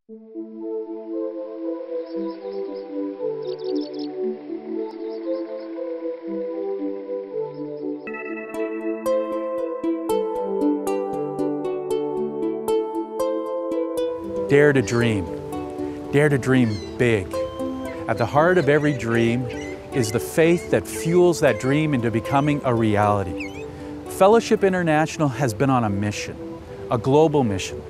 Dare to dream. Dare to dream big. At the heart of every dream is the faith that fuels that dream into becoming a reality. Fellowship International has been on a mission, a global mission,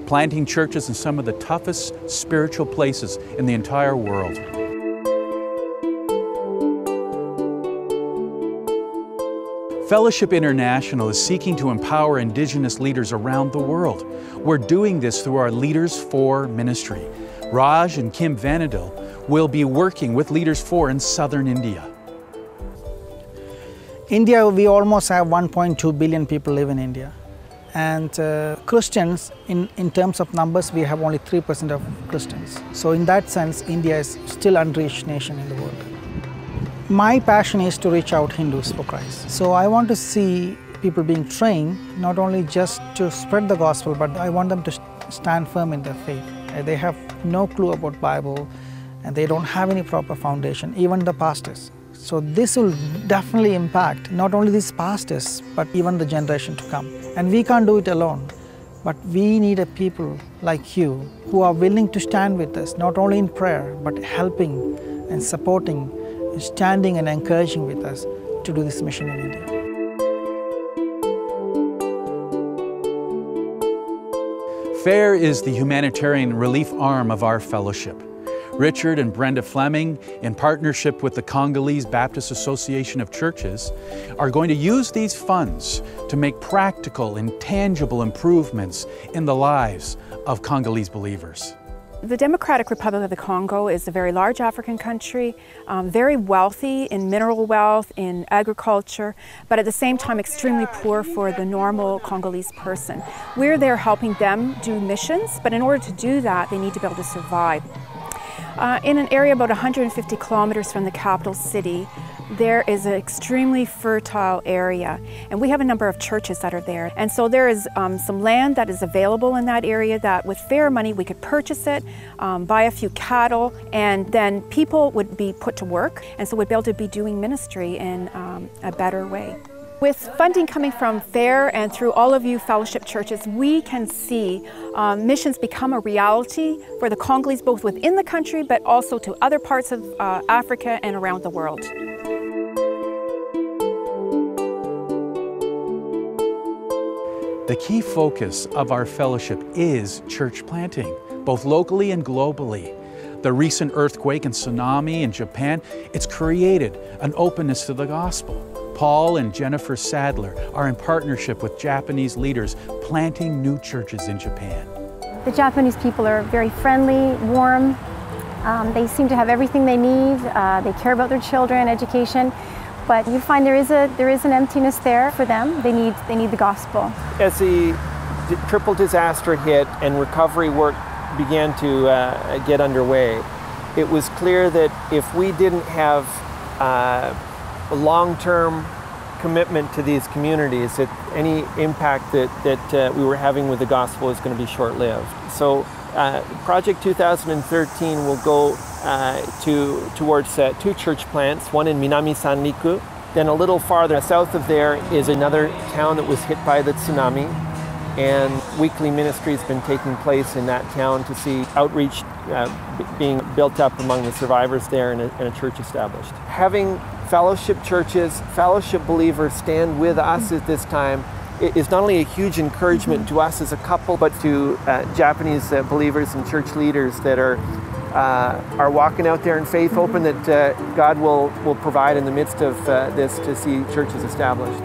planting churches in some of the toughest spiritual places in the entire world. Fellowship International is seeking to empower Indigenous leaders around the world. We're doing this through our Leaders For ministry. Raj and Kim Vanadil will be working with Leaders For in southern India. India, we almost have 1.2 billion people live in India. And Christians, in terms of numbers, we have only 3% of Christians. So in that sense, India is still an unreached nation in the world. My passion is to reach out Hindus for Christ. So I want to see people being trained, not only just to spread the gospel, but I want them to stand firm in their faith. They have no clue about Bible, and they don't have any proper foundation, even the pastors. So this will definitely impact not only these pastors, but even the generation to come. And we can't do it alone, but we need a people like you who are willing to stand with us, not only in prayer, but helping and supporting, standing and encouraging with us to do this mission in India. FAIR is the humanitarian relief arm of our fellowship. Richard and Brenda Fleming, in partnership with the Congolese Baptist Association of Churches, are going to use these funds to make practical and tangible improvements in the lives of Congolese believers. The Democratic Republic of the Congo is a very large African country, very wealthy in mineral wealth, in agriculture, but at the same time extremely poor for the normal Congolese person. We're there helping them do missions, but in order to do that, they need to be able to survive. In an area about 150 kilometers from the capital city, there is an extremely fertile area, and we have a number of churches that are there. And so there is some land that is available in that area that with fair money we could purchase it, buy a few cattle, and then people would be put to work, and so we'd be able to be doing ministry in a better way. With funding coming from FAIR and through all of you fellowship churches, we can see missions become a reality for the Congolese, both within the country but also to other parts of Africa and around the world. The key focus of our fellowship is church planting, both locally and globally. The recent earthquake and tsunami in Japan, it's created an openness to the gospel. Paul and Jennifer Sadler are in partnership with Japanese leaders planting new churches in Japan. The Japanese people are very friendly, warm. They seem to have everything they need. They care about their children, education. But you find there is an emptiness there for them. They need the gospel. As the triple disaster hit and recovery work began to get underway, it was clear that if we didn't have a long-term commitment to these communities, that any impact that we were having with the gospel is going to be short-lived. So Project 2013 will go towards 2 church plants, one in Minami Sanriku. Then a little farther south of there is another town that was hit by the tsunami, and weekly ministry has been taking place in that town to see outreach being built up among the survivors there and a church established. Having fellowship churches, fellowship believers stand with us at this time is not only a huge encouragement to us as a couple, but to Japanese believers and church leaders that are walking out there in faith, hoping that God will provide in the midst of this to see churches established.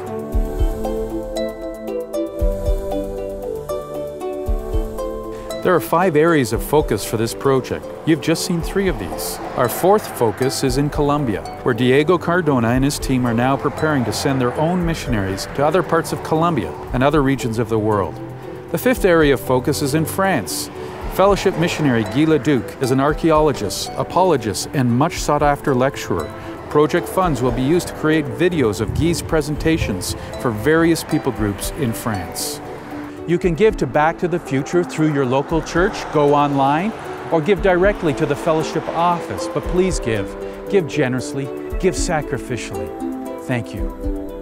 There are 5 areas of focus for this project. You've just seen 3 of these. Our 4th focus is in Colombia, where Diego Cardona and his team are now preparing to send their own missionaries to other parts of Colombia and other regions of the world. The 5th area of focus is in France. Fellowship missionary Guy Leduc is an archaeologist, apologist, and much sought-after lecturer. Project funds will be used to create videos of Guy's presentations for various people groups in France. You can give to Back to the Future through your local church, go online, or give directly to the fellowship office. But please give. Give generously, give sacrificially. Thank you.